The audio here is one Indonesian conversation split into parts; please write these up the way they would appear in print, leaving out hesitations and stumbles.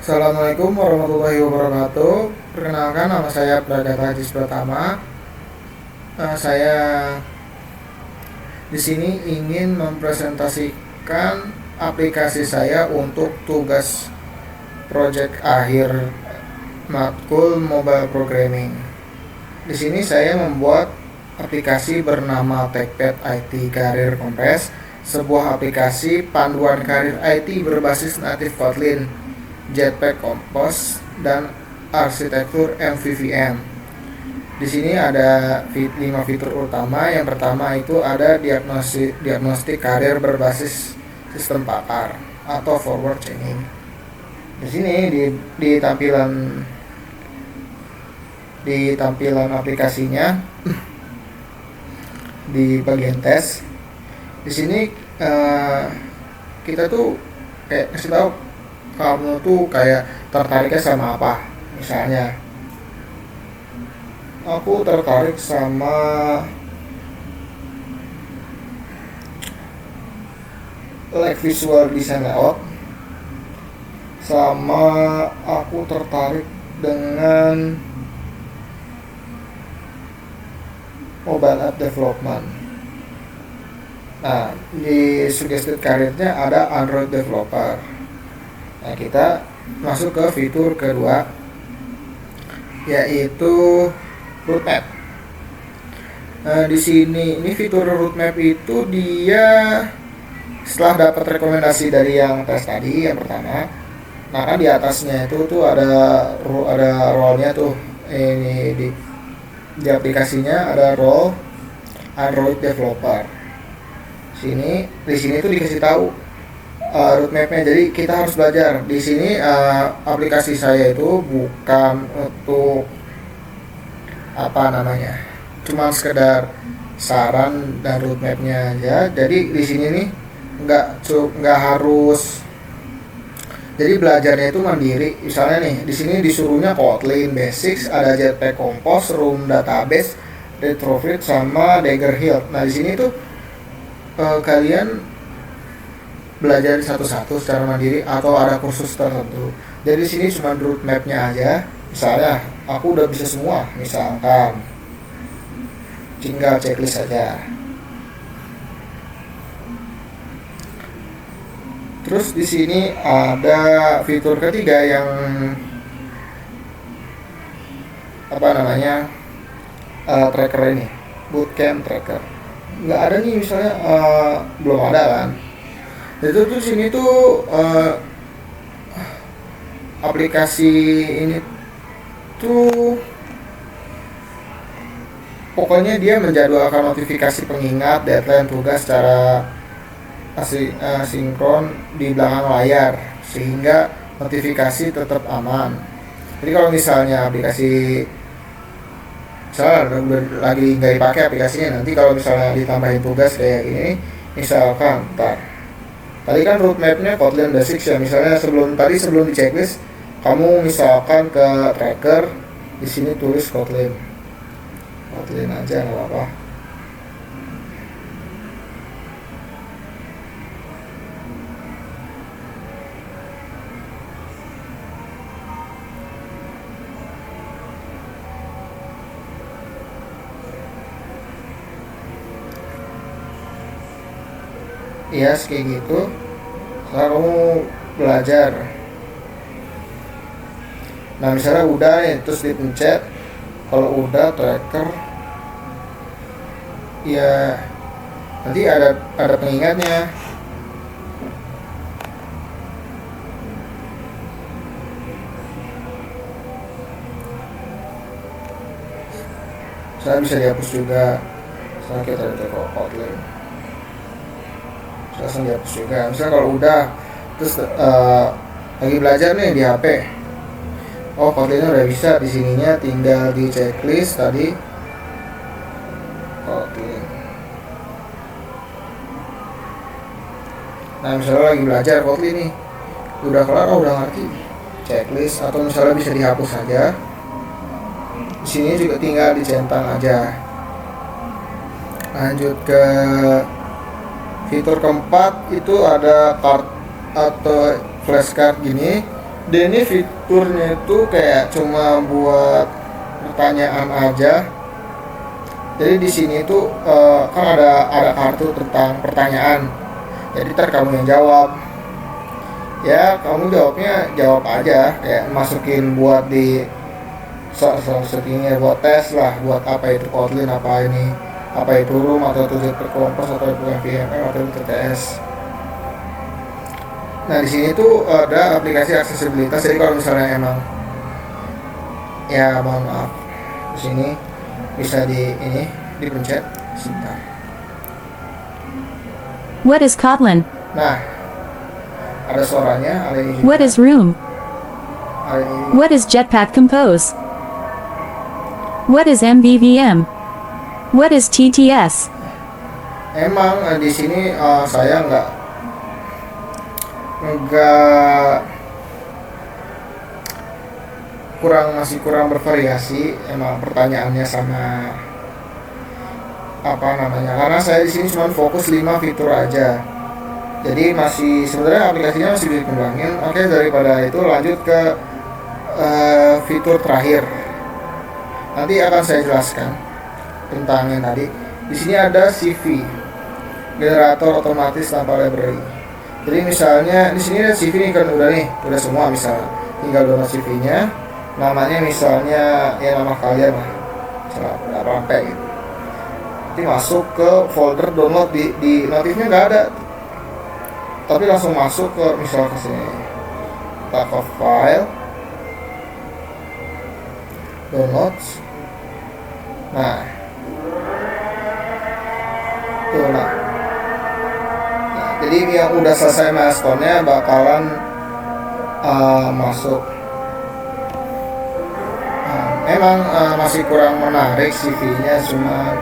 Assalamualaikum warahmatullahi wabarakatuh. Perkenalkan, nama saya Pragata Ajis Pratama. Saya di sini ingin mempresentasikan aplikasi saya untuk tugas proyek akhir matkul mobile programming. Di sini saya membuat aplikasi bernama TechPad IT Career Compass, sebuah aplikasi panduan karir IT berbasis native Kotlin, Jetpack Compose, dan arsitektur MVVM. Di sini ada 5 fitur utama. Yang pertama itu ada diagnostik karir berbasis sistem pakar atau forward chaining. Di sini di tampilan aplikasinya di bagian tes. Di sini kita tuh kayak kasih tahu kamu tuh kayak tertariknya sama apa. Misalnya aku tertarik sama like visual design layout, sama aku tertarik dengan mobile app development. Nah, di suggested karirnya ada Android developer. Nah, kita masuk ke fitur kedua, yaitu roadmap. Nah, di sini ini fitur roadmap itu dia setelah dapat rekomendasi dari yang tes tadi yang pertama. Nah, kan di atasnya itu tuh ada role-nya tuh. Ini di aplikasinya ada role Android developer. Di sini tuh dikasih tahu roadmapnya. Jadi kita harus belajar. Di sini aplikasi saya itu bukan untuk apa namanya, cuma sekedar saran dan roadmapnya aja. Jadi di sini nih nggak harus. Jadi belajarnya itu mandiri. Misalnya nih di sini disuruhnya Kotlin Basics, ada Jetpack Compose, Room Database, Retrofit, sama Dagger Hill. Nah di sini tuh kalian belajar satu-satu secara mandiri atau ada kursus tertentu. Jadi di sini cuma roadmapnya aja. Misalnya aku udah bisa semua, misalkan tinggal checklist saja. Terus di sini ada fitur ketiga yang apa namanya, tracker ini, bootcamp tracker. Nggak ada nih misalnya, belum ada kan. Itu tuh sini tuh aplikasi ini tuh pokoknya dia menjadwalkan notifikasi pengingat, deadline, tugas secara sinkron di belakang layar sehingga notifikasi tetap aman. Jadi kalau misalnya aplikasi misalnya lagi nggak dipakai aplikasinya, nanti kalau misalnya ditambahin tugas kayak gini, misalkan tadi kan roadmapnya Kotlin Basics ya, misalnya sebelum di checklist kamu misalkan ke tracker, di sini tulis Kotlin aja nggak apa-apa. Iya, kayak gitu. Setelah kamu belajar, nah misalnya udah nih, terus dipencet. Kalau udah tracker, ya nanti ada pengingatnya. Saya bisa dihapus juga. Setelah kita cek Kotlin, langsung dihapus juga. Misalnya kalau udah, terus lagi belajar nih di HP, oh Kotlinnya udah bisa, di sininya tinggal di checklist tadi Kotlin. Nah misalnya lagi belajar Kotlin nih, udah kelar, udah ngerti, checklist. Atau misalnya bisa dihapus saja, di sini juga tinggal dicentang aja. Lanjut ke fitur keempat, itu ada card atau flashcard gini. Dan ini fiturnya itu kayak cuma buat pertanyaan aja. Jadi di sini tuh kan ada kartu tentang pertanyaan. Jadi ntar kamu yang jawab. Ya kamu jawab aja, kayak masukin buat di settingnya buat tes lah, buat apa itu Kotlin, apa ini, apa itu room atau tujuh perkompos atau itu VMM atau itu TTS. Nah di sini tuh ada aplikasi aksesibilitas. Jadi kalau misalnya emang ya mohon maaf, di sini bisa dipencet sebentar. What is Kotlin? Nah ada suaranya, ada ini juga. What is Room? Ada ini. What is Jetpack Compose? What is MVVM? What is TTS? Emang di sini saya nggak masih kurang bervariasi emang pertanyaannya sama apa namanya, karena saya di sini cuma fokus 5 fitur aja. Jadi masih sebenarnya aplikasinya masih bisa dikembangin. Oke, daripada itu lanjut ke fitur terakhir. Nanti akan saya jelaskan tentang yang tadi. Di sini ada CV, generator otomatis tanpa library. Jadi misalnya di sini ada CV nih kan udah semua, misalnya tinggal download CV-nya, namanya misalnya ya nama kalian lah, misalnya apa gitu. Nanti masuk ke folder download, di notifnya nggak ada, tapi langsung masuk ke misalnya ke sini, kita ke file, downloads. Nah, tuh nah. Jadi yang udah selesai milestone-nya bakalan masuk. Memang masih kurang menarik CV-nya, cuma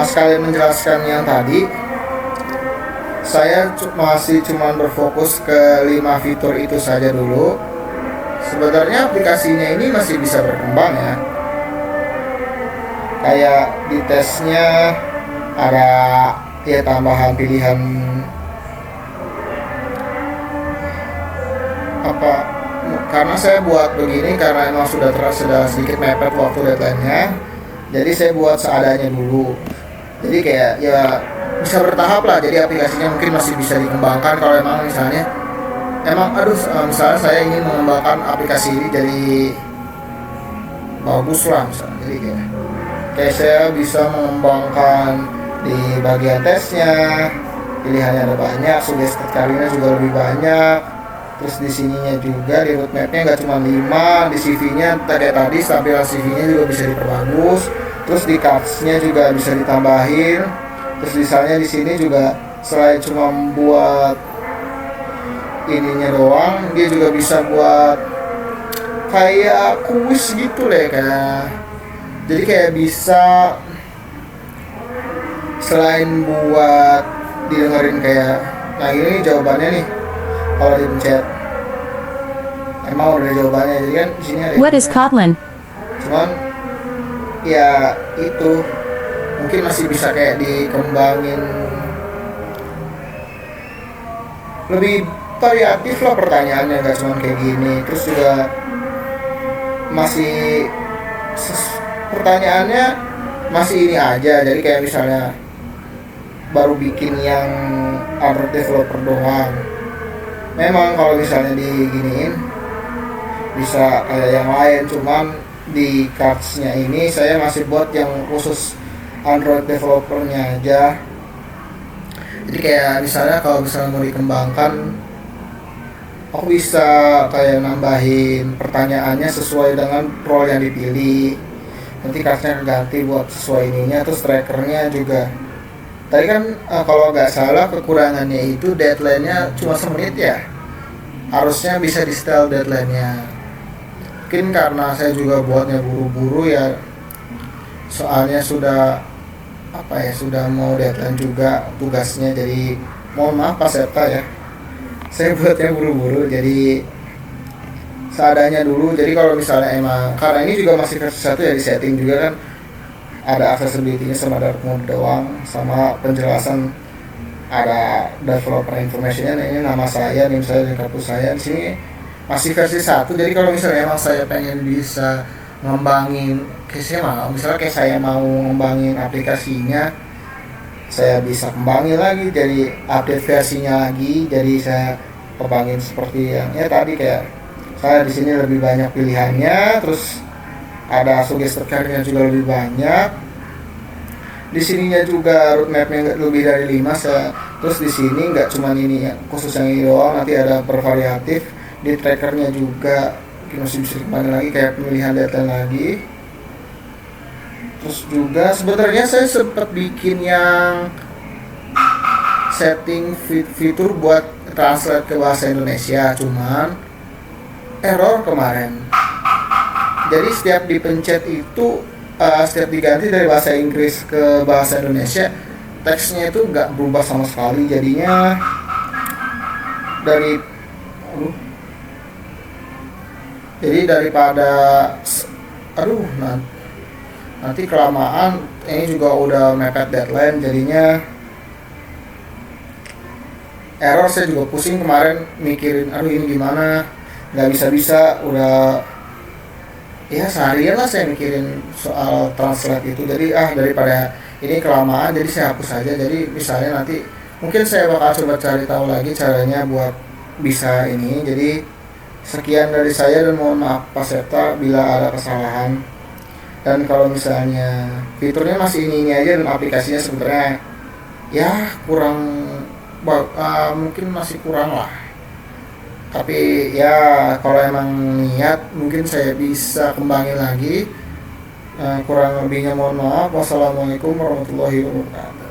sekalian menjelaskan yang tadi. Saya masih cuma berfokus ke 5 fitur itu saja dulu. Sebenarnya aplikasinya ini masih bisa berkembang ya. Kayak di tesnya ada ya tambahan pilihan apa, karena saya buat begini karena emang sudah sedikit mepet waktu deadline-nya. Jadi saya buat seadanya dulu. Jadi kayak ya bisa bertahap lah. Jadi aplikasinya mungkin masih bisa dikembangkan kalau emang misalnya misalnya saya ingin mengembangkan aplikasi ini jadi bagus lah misalnya. Jadi kayak saya bisa mengembangkan di bagian tesnya, pilihannya ada banyak, sugesti kalinya juga lebih banyak. Terus di sininya juga di roadmapnya nggak cuma 5, di CV-nya kayak tadi tampilan CV-nya juga bisa diperbagus. Terus di cards-nya juga bisa ditambahin. Terus misalnya di sini juga selain cuma buat ininya doang, dia juga bisa buat kayak kuis gitu deh, jadi kayak bisa selain buat didengerin kayak, nah ini jawabannya nih kalau dipencet emang udah jawabannya. Jadi kan di sini ada What is Kotlin? cuman ya itu mungkin masih bisa kayak dikembangin lebih variatif lah pertanyaannya, nggak cuma kayak gini. Terus juga masih pertanyaannya masih ini aja, jadi kayak misalnya baru bikin yang Android developer doang. Memang kalau misalnya diginiin bisa kayak yang lain, cuman di cards-nya ini saya masih buat yang khusus Android developernya aja. Jadi kayak misalnya kalau misalnya mau dikembangkan, aku bisa kayak nambahin pertanyaannya sesuai dengan role yang dipilih. Nanti cards-nya ganti buat sesuai ininya. Terus trackernya juga tadi kan kalau nggak salah kekurangannya itu deadline-nya cuma semenit ya, harusnya bisa di setel deadline-nya. Mungkin karena saya juga buatnya buru-buru ya, soalnya sudah mau deadline juga tugasnya. Jadi mohon maaf Pak Septa ya, saya buatnya buru-buru jadi seadanya dulu. Jadi kalau misalnya emang karena ini juga masih versi 1 ya, di setting juga kan ada accessibility-nya sama dark mode doang, sama penjelasan ada developer information-nya. Nah, ini nama saya, name saya, dan kartu saya. Di sini masih versi 1. Jadi kalau misalnya emang saya pengen bisa ngembangin, kayak saya mau ngembangin aplikasinya, saya bisa kembangin lagi jadi update versinya lagi. Jadi saya kembangin seperti yang ya tadi, kayak saya di sini lebih banyak pilihannya, terus ada suggested care-nya juga lebih banyak. Di sininya juga roadmap-nya lebih dari 5. Terus di sini nggak cuma ini ya, khusus yang ini doang, nanti ada bervariatif di trackernya juga, masih bisa kembali lagi kayak pemilihan deadline lagi. Terus juga sebenarnya saya sempat bikin yang setting fitur buat translate ke bahasa Indonesia, cuman error kemarin. Jadi setiap dipencet itu, setiap diganti dari bahasa Inggris ke bahasa Indonesia, teksnya itu nggak berubah sama sekali. Jadinya dari jadi daripada nanti kelamaan, ini juga udah mepet deadline, jadinya error. Saya juga pusing kemarin mikirin ini gimana, nggak bisa udah ya seharian lah saya mikirin soal translate itu. Jadi daripada ini kelamaan, jadi saya hapus aja. Jadi misalnya nanti mungkin saya bakal coba cari tahu lagi caranya buat bisa ini. Jadi sekian dari saya dan mohon maaf Pak Septa bila ada kesalahan. Dan kalau misalnya fiturnya masih ini aja dan aplikasinya sebenarnya ya kurang, mungkin masih kurang lah. Tapi ya kalau emang niat mungkin saya bisa kembangin lagi. Kurang lebihnya mohon maaf. Wassalamualaikum warahmatullahi wabarakatuh.